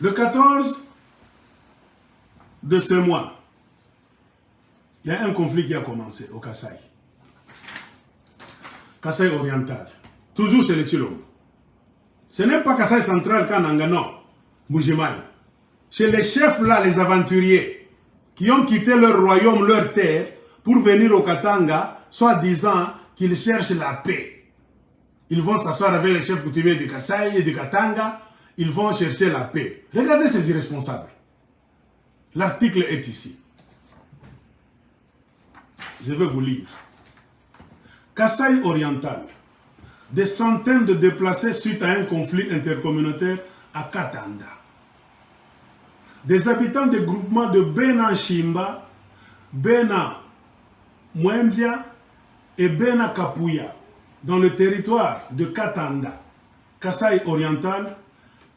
Le 14 de ce mois, il y a un conflit qui a commencé au Kasaï. Kasaï oriental. Toujours chez les Tshilombo. Ce n'est pas Kasaï central, Kananga, non. Mujimai. Chez les chefs là, les aventuriers, qui ont quitté leur royaume, leur terre, pour venir au Katanga, soi-disant qu'ils cherchent la paix. Ils vont s'asseoir avec les chefs coutumiers du Kasaï et du Katanga, ils vont chercher la paix. Regardez ces irresponsables. L'article est ici. Je vais vous lire. Kasaï oriental. Des centaines de déplacés suite à un conflit intercommunautaire à Katanga. Des habitants des groupements de Bena Shimba, Bena Mwembia et Bena Kapuya, dans le territoire de Katanga, Kasaï oriental,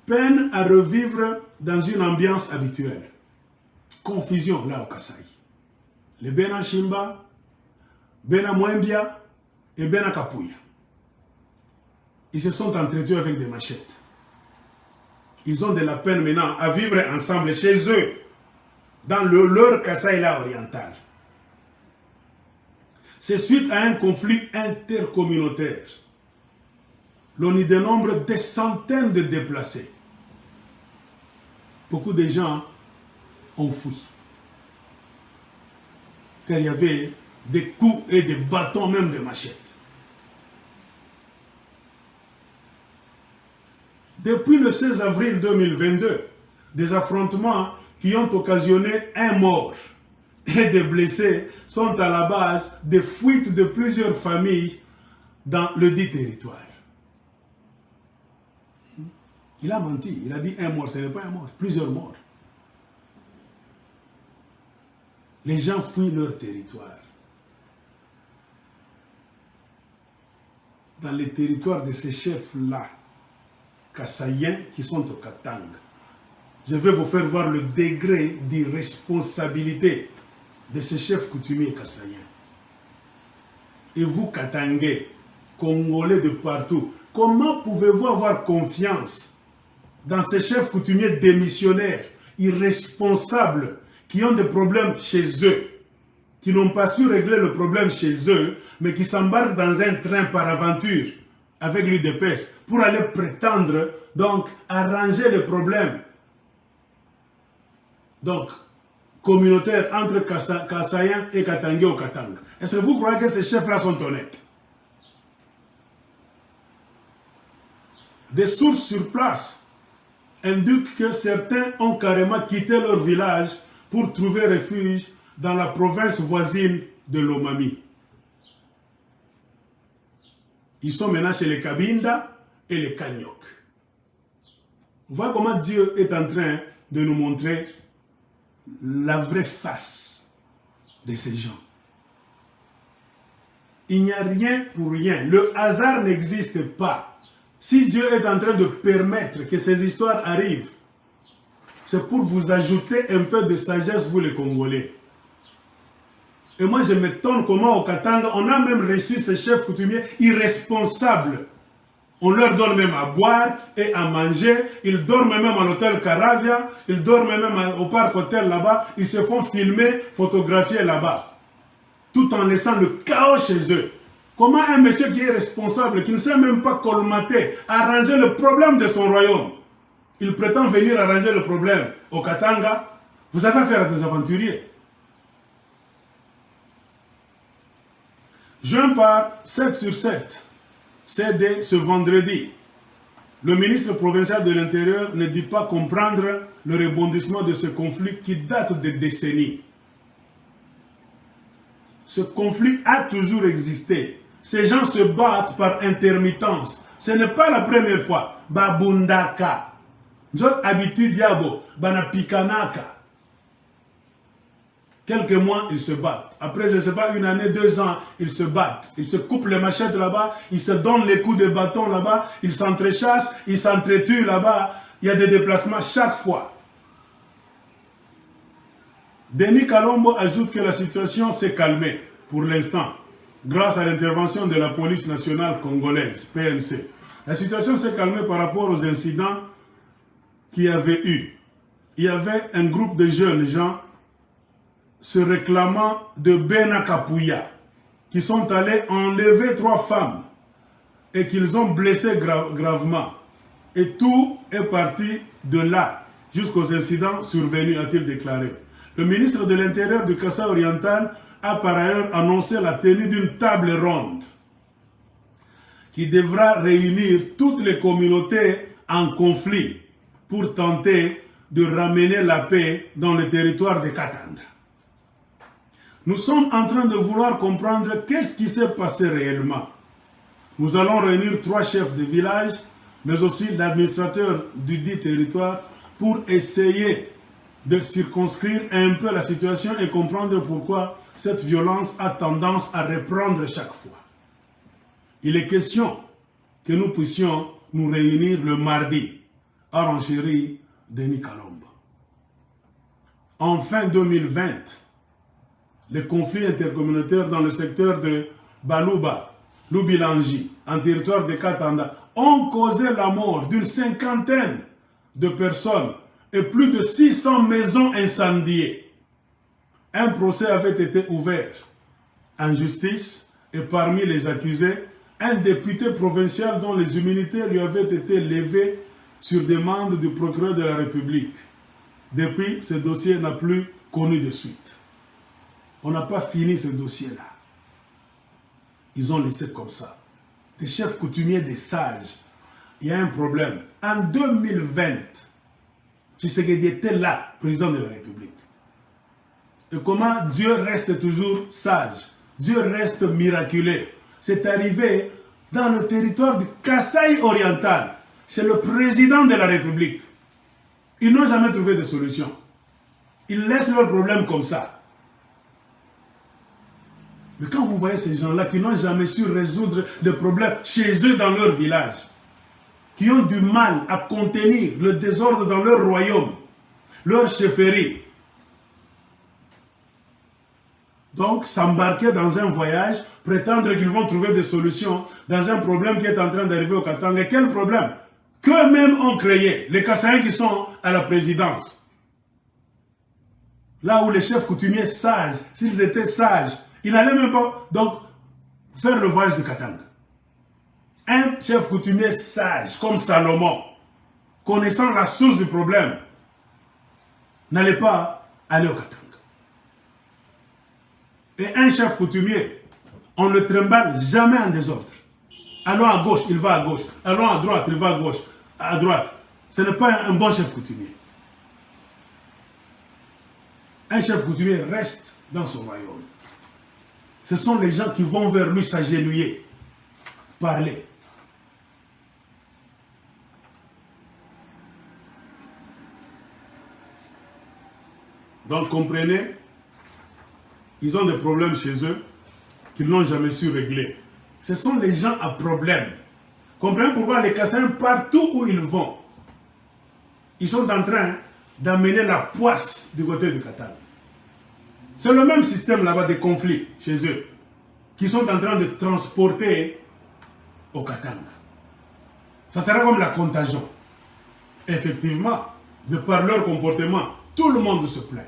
peinent à revivre dans une ambiance habituelle. Confusion là au Kasaï. Les Bena Shimba, Bena Mwembia et Bena Kapuya. Ils se sont entretenus avec des machettes. Ils ont de la peine maintenant à vivre ensemble chez eux, dans leur Kasaï là oriental. C'est suite à un conflit intercommunautaire. L'on y dénombre des centaines de déplacés. Beaucoup de gens ont fui. Car il y avait des coups et des bâtons, même des machettes. Depuis le 16 avril 2022, des affrontements qui ont occasionné un mort et des blessés sont à la base des fuites de plusieurs familles dans le dit territoire. Il a menti, il a dit un mort, ce n'est pas un mort, plusieurs morts. Les gens fuient leur territoire. Dans les territoires de ces chefs-là, Kasaïens qui sont au Katanga. Je vais vous faire voir le degré d'irresponsabilité de ces chefs coutumiers Kasaïens. Et vous, Katangais, Congolais de partout, comment pouvez-vous avoir confiance dans ces chefs coutumiers démissionnaires, irresponsables, qui ont des problèmes chez eux, qui n'ont pas su régler le problème chez eux, mais qui s'embarquent dans un train par aventure avec l'UDPS pour aller prétendre, donc, arranger les problèmes, donc, communautaires entre Kasaïens et Katangais au Katanga. Est-ce que vous croyez que ces chefs-là sont honnêtes? Des sources sur place indiquent que certains ont carrément quitté leur village pour trouver refuge dans la province voisine de Lomami. Ils sont maintenant chez les Kabinda et les Kanyok. Voilà comment Dieu est en train de nous montrer la vraie face de ces gens. Il n'y a rien pour rien. Le hasard n'existe pas. Si Dieu est en train de permettre que ces histoires arrivent, c'est pour vous ajouter un peu de sagesse, vous les Congolais. Et moi, je m'étonne comment au Katanga, on a même reçu ces chefs coutumiers irresponsables. On leur donne même à boire et à manger. Ils dorment même à l'hôtel Caravia. Ils dorment même au parc hôtel là-bas. Ils se font filmer, photographier là-bas. Tout en laissant le chaos chez eux. Comment un monsieur qui est responsable, qui ne sait même pas colmater, arranger le problème de son royaume, il prétend venir arranger le problème au Katanga? Vous avez affaire à des aventuriers. Juin par 7 sur 7, c'est dès ce vendredi. Le ministre provincial de l'Intérieur ne dit pas comprendre le rebondissement de ce conflit qui date de décennies. Ce conflit a toujours existé. Ces gens se battent par intermittence. Ce n'est pas la première fois. Babundaka. Notre habitude diabo. Banapikanaka. Quelques mois, ils se battent. Après, je ne sais pas, une année, 2 ans, ils se battent. Ils se coupent les machettes là-bas. Ils se donnent les coups de bâton là-bas. Ils s'entrechassent. Ils s'entretuent là-bas. Il y a des déplacements chaque fois. Denis Kalombo ajoute que la situation s'est calmée pour l'instant, grâce à l'intervention de la police nationale congolaise, PNC. La situation s'est calmée par rapport aux incidents qu'il y avait eu. Il y avait un groupe de jeunes gens se réclamant de Benakapuya qui sont allés enlever 3 femmes et qu'ils ont blessé gravement. Et tout est parti de là jusqu'aux incidents survenus, a-t-il déclaré. Le ministre de l'Intérieur du Kasaï oriental a par ailleurs annoncé la tenue d'une table ronde qui devra réunir toutes les communautés en conflit pour tenter de ramener la paix dans le territoire de Katanga. Nous sommes en train de vouloir comprendre qu'est-ce qui s'est passé réellement. Nous allons réunir 3 chefs de village, mais aussi l'administrateur du dit territoire pour essayer de circonscrire un peu la situation et comprendre pourquoi cette violence a tendance à reprendre chaque fois. Il est question que nous puissions nous réunir le mardi à Rancherie Denis Kalomba. En fin 2020, les conflits intercommunautaires dans le secteur de Balouba, Lubilangi, en territoire de Katanga, ont causé la mort d'une 50aine de personnes et plus de 600 maisons incendiées. Un procès avait été ouvert en justice et parmi les accusés, un député provincial dont les immunités lui avaient été levées sur demande du procureur de la République. Depuis, ce dossier n'a plus connu de suite. On n'a pas fini ce dossier-là. Ils ont laissé comme ça. Des chefs coutumiers, des sages. Il y a un problème. En 2020, Tshisekedi était là, président de la République. Et comment Dieu reste toujours sage, Dieu reste miraculeux. C'est arrivé dans le territoire du Kasaï oriental. C'est le président de la République. Ils n'ont jamais trouvé de solution. Ils laissent leurs problèmes comme ça. Mais quand vous voyez ces gens-là qui n'ont jamais su résoudre les problèmes chez eux dans leur village, qui ont du mal à contenir le désordre dans leur royaume, leur chefferie, donc s'embarquer dans un voyage, prétendre qu'ils vont trouver des solutions dans un problème qui est en train d'arriver au Katanga. Quel problème? Qu'eux-mêmes ont créé, les Kassaïens qui sont à la présidence. Là où les chefs coutumiers sages, s'ils étaient sages, ils n'allaient même pas donc faire le voyage de Katanga. Un chef coutumier sage comme Salomon, connaissant la source du problème, n'allait pas aller au Katanga. Et un chef coutumier, on ne le trimballe jamais en désordre. Allons à gauche, il va à gauche. Allons à droite, il va à gauche. À droite. Ce n'est pas un bon chef coutumier. Un chef coutumier reste dans son royaume. Ce sont les gens qui vont vers lui s'agenouiller, parler. Donc comprenez, ils ont des problèmes chez eux qu'ils n'ont jamais su régler. Ce sont les gens à problème. Comprenez pourquoi les Kassaïens, partout où ils vont, ils sont en train d'amener la poisse du côté du Katanga. C'est le même système là-bas de conflits chez eux, qui sont en train de transporter au Katanga. Ça sera comme la contagion. Effectivement, de par leur comportement, tout le monde se plaint.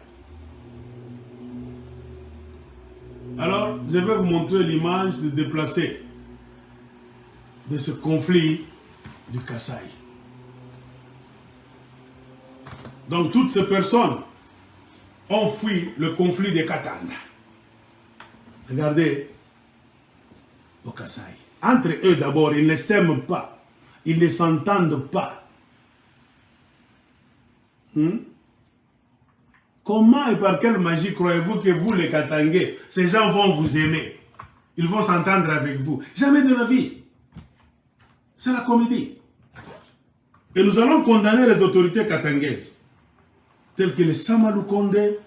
Alors, je vais vous montrer l'image de déplacé de ce conflit du Kasaï. Donc, toutes ces personnes ont fui le conflit de Katanga. Regardez au Kasaï. Entre eux, d'abord, ils ne s'aiment pas. Ils ne s'entendent pas. Comment et par quelle magie croyez-vous que vous, les Katangais, ces gens vont vous aimer? Ils vont s'entendre avec vous? Jamais de la vie. C'est la comédie. Et nous allons condamner les autorités katangaises, telles que les Samalou Kondé,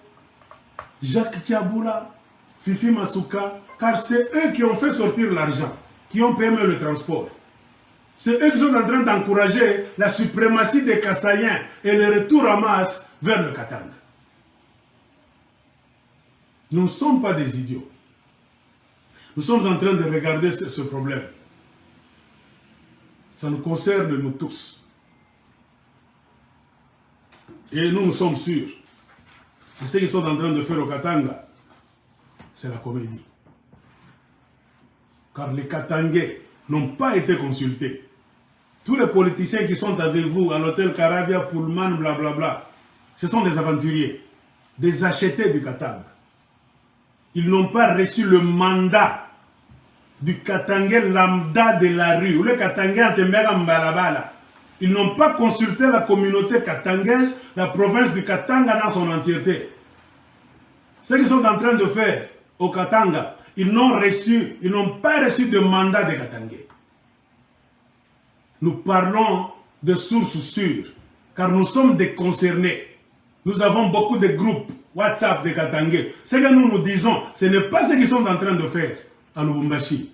Jacques Kiaboula, Fifi Masuka, car c'est eux qui ont fait sortir l'argent, qui ont payé le transport. C'est eux qui sont en train d'encourager la suprématie des Kassaïens et le retour en masse vers le Katanga. Nous ne sommes pas des idiots. Nous sommes en train de regarder ce problème. Ça nous concerne nous tous. Et nous sommes sûrs que ce qu'ils sont en train de faire au Katanga, c'est la comédie. Car les Katangais n'ont pas été consultés. Tous les politiciens qui sont avec vous à l'hôtel Caravia, Pullman, blablabla, ce sont des aventuriers, des achetés du Katanga. Ils n'ont pas reçu le mandat du Katangais lambda de la rue, ou le Katangais en Mbalabala. Ils n'ont pas consulté la communauté katangaise, la province du Katanga dans son entièreté. Ce qu'ils sont en train de faire au Katanga, ils n'ont pas reçu de mandat des Katangais. Nous parlons de sources sûres, car nous sommes des concernés. Nous avons beaucoup de groupes WhatsApp des Katangais. Ce que nous disons, ce n'est pas ce qu'ils sont en train de faire à Lubumbashi.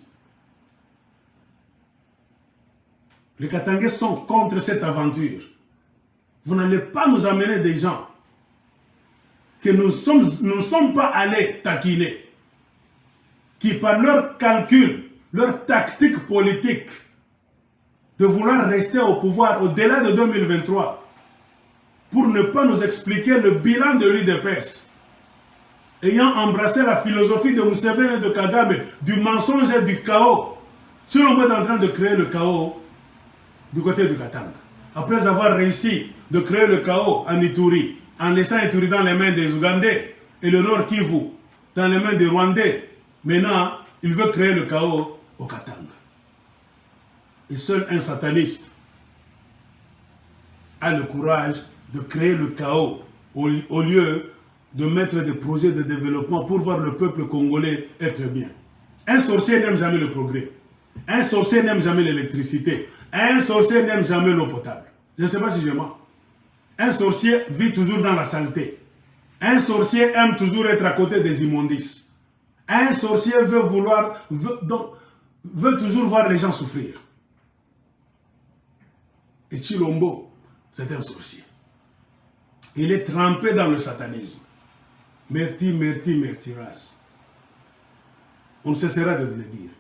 Les Katangais sont contre cette aventure. Vous n'allez pas nous amener des gens que nous ne sommes pas allés taquiner, qui par leur calcul, leur tactique politique, de vouloir rester au pouvoir au-delà de 2023, pour ne pas nous expliquer le bilan de l'UDPS, ayant embrassé la philosophie de Museveni et de Kagame, du mensonge et du chaos. Si on est en train de créer le chaos du côté du Katanga, après avoir réussi de créer le chaos en Ituri, en laissant Ituri dans les mains des Ougandais et le Nord Kivu dans les mains des Rwandais, maintenant, il veut créer le chaos au Katanga. Et seul un sataniste a le courage de créer le chaos au lieu de mettre des projets de développement pour voir le peuple congolais être bien. Un sorcier n'aime jamais le progrès. Un sorcier n'aime jamais l'électricité. Un sorcier n'aime jamais l'eau potable. Je ne sais pas si je mens. Un sorcier vit toujours dans la saleté. Un sorcier aime toujours être à côté des immondices. Un sorcier veut toujours voir les gens souffrir. Et Chilombo, c'est un sorcier. Il est trempé dans le satanisme. Mertirage. On ne cessera de le dire.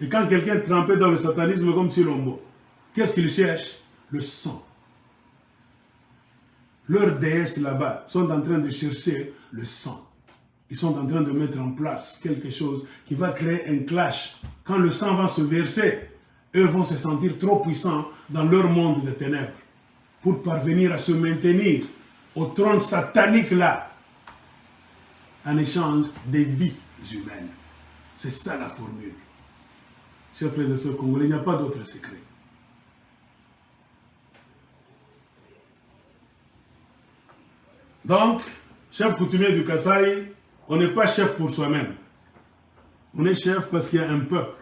Et quand quelqu'un est trempé dans le satanisme comme Chilombo, qu'est-ce qu'il cherche? Le sang. Leurs déesses là-bas sont en train de chercher le sang. Ils sont en train de mettre en place quelque chose qui va créer un clash. Quand le sang va se verser, eux vont se sentir trop puissants dans leur monde de ténèbres pour parvenir à se maintenir au trône satanique là, en échange des vies humaines. C'est ça la formule. Chers frères et sœurs congolais, il n'y a pas d'autre secret. Donc, chef coutumier du Kasaï, on n'est pas chef pour soi-même. On est chef parce qu'il y a un peuple,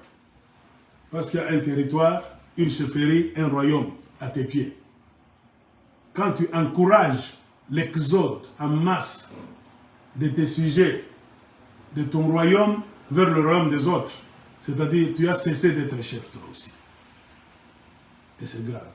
parce qu'il y a un territoire, une chefferie, un royaume à tes pieds. Quand tu encourages l'exode en masse de tes sujets, de ton royaume vers le royaume des autres, c'est-à-dire tu as cessé d'être chef toi aussi. Et c'est grave.